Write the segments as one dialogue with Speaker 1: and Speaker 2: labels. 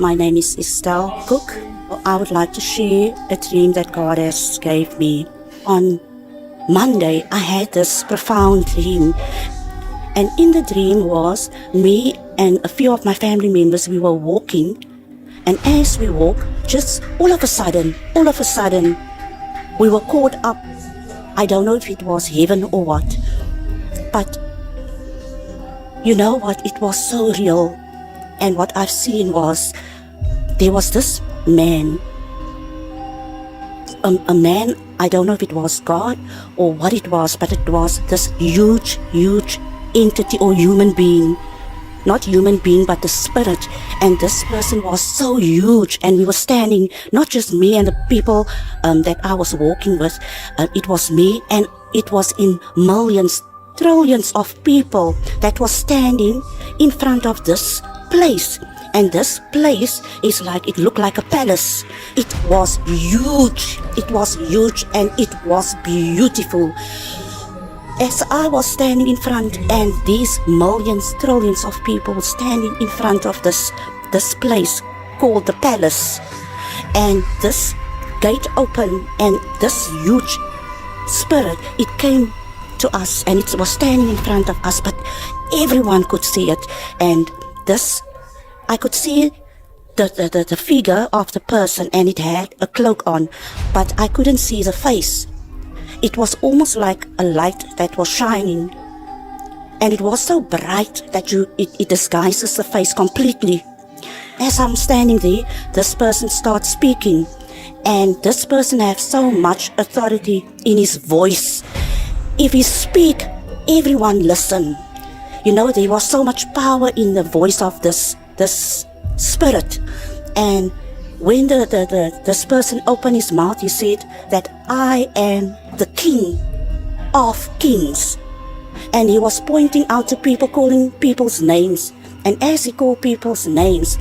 Speaker 1: My name is Estelle Cook. I would like to share a dream that God has gave me. On Monday, I had this profound dream. And in the dream was me and a few of my family members, we were walking. And as we walk, just all of a sudden, we were caught up. I don't know if it was heaven or what. But you know what? It was so real. And what I've seen was, there was this man. A man, I don't know if it was God or what it was, but it was this huge entity or human being. Not human being, but the spirit. And this person was so huge, and we were standing, not just me and the people that I was walking with. It was me, and it was in millions, trillions of people that was standing in front of this place. And this place is like, it looked like a palace. It was huge, and it was beautiful. As I was standing in front, and these millions, trillions of people standing in front of this place called the palace, and this gate opened, and this huge spirit, it came to us, and it was standing in front of us, but everyone could see it. And this, I could see the figure of the person, and it had a cloak on, but I couldn't see the face. It was almost like a light that was shining, and it was so bright that it disguises the face completely. As I'm standing there, this person starts speaking, and this person has so much authority in his voice. If he speak, everyone listen. You know, there was so much power in the voice of this spirit. And when this person opened his mouth, he said that I am the King of Kings. And he was pointing out to people, calling people's names. And as he called people's names,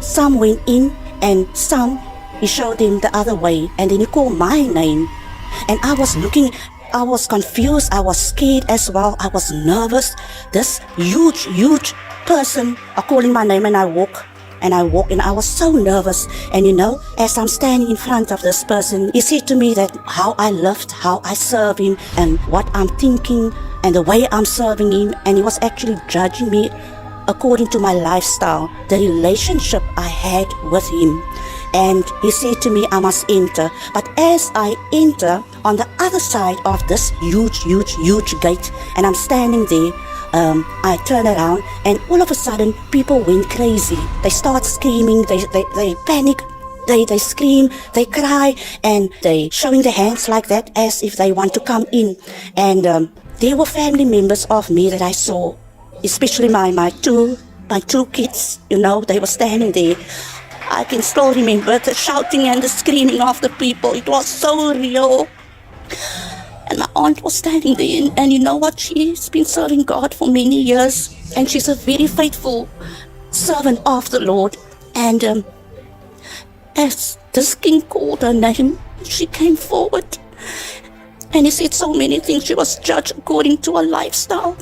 Speaker 1: some went in and some he showed them the other way. And then he called my name. And I was looking, I was confused, I was scared as well, I was nervous. This huge person calling my name, and I walk, and I was so nervous. And you know, as I'm standing in front of this person, he said to me that how I loved, how I serve him, and what I'm thinking, and the way I'm serving him. And he was actually judging me according to my lifestyle, the relationship I had with him. And he said to me, I must enter. But as I enter, on the other side of this huge gate, and I'm standing there, I turn around, and all of a sudden, people went crazy. They start screaming, they panic, they scream, they cry, and they showing their hands like that as if they want to come in. And there were family members of me that I saw, especially my two kids, you know, they were standing there. I can still remember the shouting and the screaming of the people. It was so real. And my aunt was standing there, and you know what? She's been serving God for many years, and she's a very faithful servant of the Lord. And as this king called her name, she came forward, and he said so many things. She was judged according to her lifestyle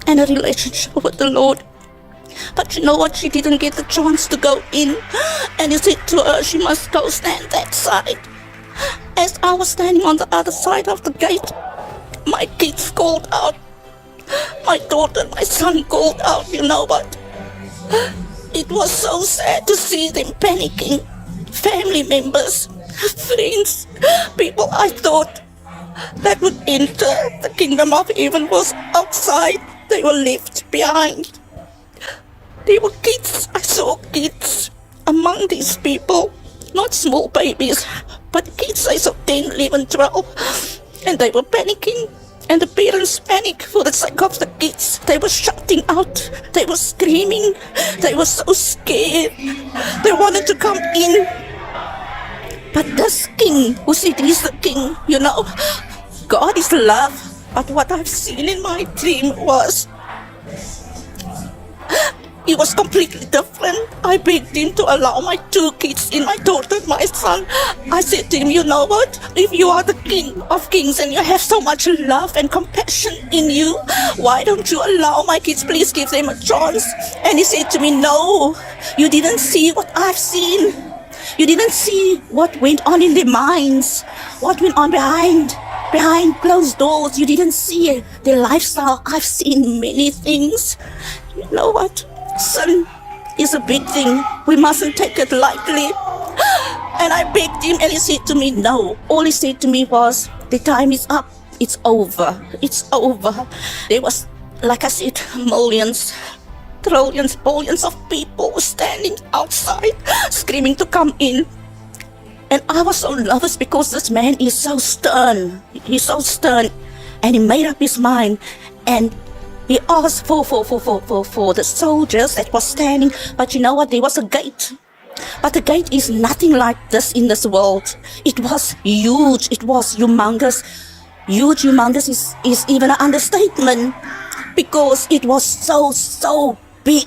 Speaker 1: and her relationship with the Lord. But you know what? She didn't get the chance to go in, and he said to her, she must go stand that side. As I was standing on the other side of the gate, my kids called out. My daughter and my son called out, you know what? It was so sad to see them panicking. Family members, friends, people I thought that would enter the kingdom of heaven was outside. They were left behind. There were kids. I saw kids among these people. Not small babies, but kids, I saw 10, 11, 12. And they were panicking. And the parents panicked for the sake of the kids. They were shouting out. They were screaming. They were so scared. They wanted to come in. But this king, who said he's the king, you know, God is love. But what I've seen in my dream was, It was completely different. I begged him to allow my 2 kids in, my daughter and my son. I said to him, you know what? If you are the King of Kings and you have so much love and compassion in you, why don't you allow my kids? Please give them a chance. And he said to me, no, you didn't see what I've seen. You didn't see what went on in their minds, what went on behind closed doors. You didn't see their lifestyle. I've seen many things. You know what? Sin is a big thing. We mustn't take it lightly. And I begged him and he said to me, no. All he said to me was, the time is up. It's over. It's over. There was, like I said, millions, trillions, billions of people standing outside screaming to come in. And I was so nervous because this man is so stern. He's so stern. And he made up his mind. And he asked for the soldiers that was standing. But you know what? There was a gate. But the gate is nothing like this in this world. It was huge. It was humongous. Huge, humongous is even an understatement. Because it was so big.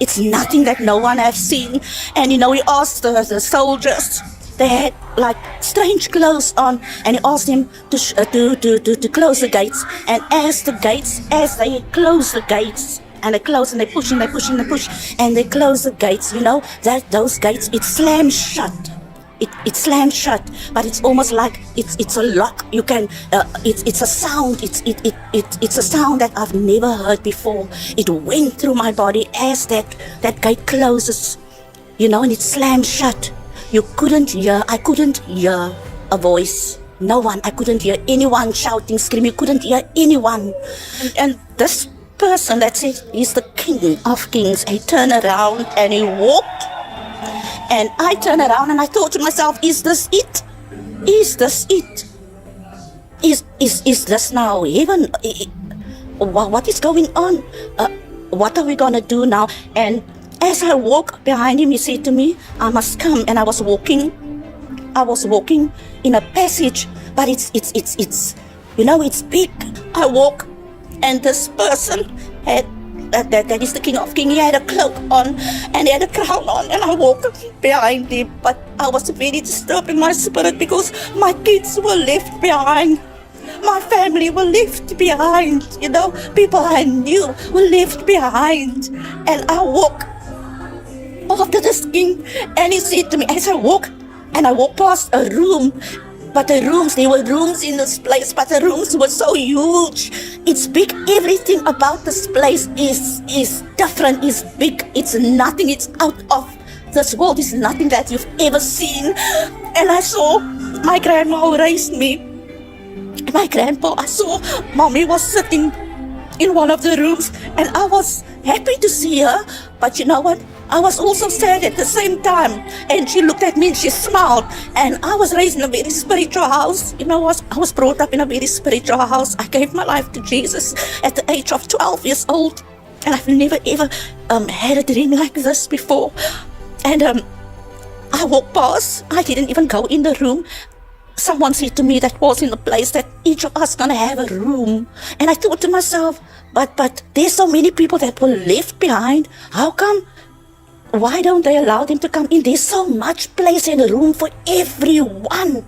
Speaker 1: It's nothing that no one has seen. And you know, he asked the soldiers, they had like strange clothes on, and he asked them to close the gates. And as they close the gates, and they close and they push and they push and they push, and they close the gates, you know, that those gates, it slams shut. It slams shut, but it's almost like it's a lock. You can it's a sound. It's a sound that I've never heard before. It went through my body as that gate closes, you know, and it slams shut. I couldn't hear a voice. No one. I couldn't hear anyone shouting, screaming. You couldn't hear anyone. And this person that said he's the King of Kings, he turned around and he walked. And I turned around and I thought to myself, is this it? Is this it? Is this now heaven? What is going on? What are we going to do now? And as I walked behind him, he said to me, I must come. And I was walking in a passage, but it's you know, it's big. I walk, and this person had, that is the King of Kings. He had a cloak on and he had a crown on, and I walked behind him. But I was very disturbed in my spirit because my kids were left behind. My family were left behind. You know, people I knew were left behind. And I walked after this king, and he said to me, as I walked past a room. But there were rooms in this place, but the rooms were so huge. It's big. Everything about this place is different, is big. It's nothing. It's out of this world. It's nothing that you've ever seen. And I saw my grandma who raised me. My grandpa, I saw mommy was sitting in one of the rooms, and I was happy to see her. But you know what? I was also sad at the same time. And she looked at me and she smiled. And I was raised in a very spiritual house. You know, I was brought up in a very spiritual house. I gave my life to Jesus at the age of 12 years old. And I've never ever had a dream like this before. And I walked past. I didn't even go in the room. Someone said to me that was in the place that each of us gonna have a room. And I thought to myself, but there's so many people that were left behind. How come? Why don't they allow them to come in? There's so much place in the room for everyone.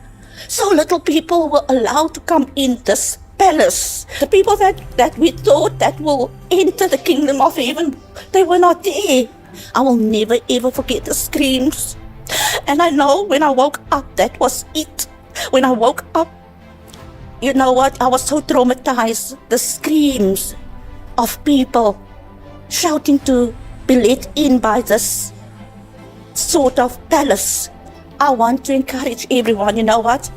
Speaker 1: So little people were allowed to come in this palace. The people that we thought that will enter the kingdom of heaven, they were not there. I will never ever forget the screams. And I know when I woke up, that was it. When I woke up, you know what? I was so traumatized. The screams of people shouting to be let in by this sort of palace. I want to encourage everyone, you know what?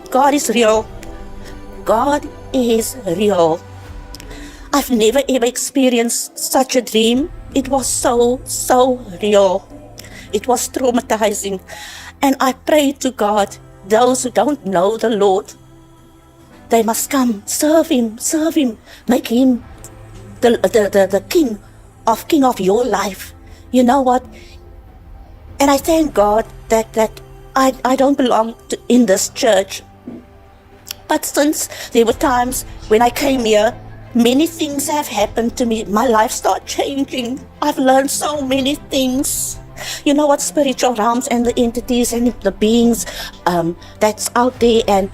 Speaker 1: God is real. God is real. I've never ever experienced such a dream. It was so real. It was traumatizing. And I pray to God, those who don't know the Lord, they must come, serve Him, make Him the King of your life. You know what? And I thank God that I don't belong in this church. But since there were times when I came here, Many things have happened to me. My life started changing. I've learned so many things. You know what, spiritual realms and the entities and the beings that's out there, and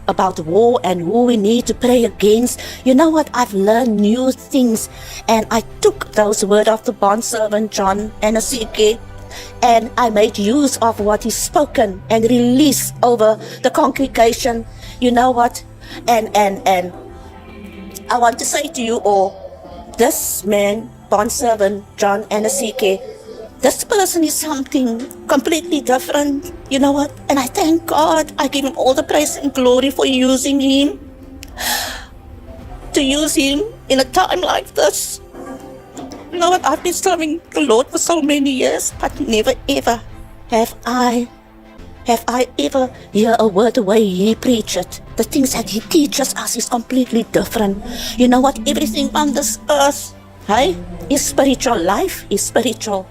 Speaker 1: about war and who we need to pray against. You know what, I've learned new things, and I took those words of the bondservant John Anosike, and I made use of what he's spoken and released over the congregation. You know what, and I want to say to you all, this man, bondservant John Anosike, this person is something completely different. You know what? And I thank God. I give him all the praise and glory for using him. To use him in a time like this. You know what? I've been serving the Lord for so many years, but never ever have I ever hear a word the way he preach it. The things that he teaches us is completely different. You know what? Everything on this earth, hey, is spiritual. Life is spiritual.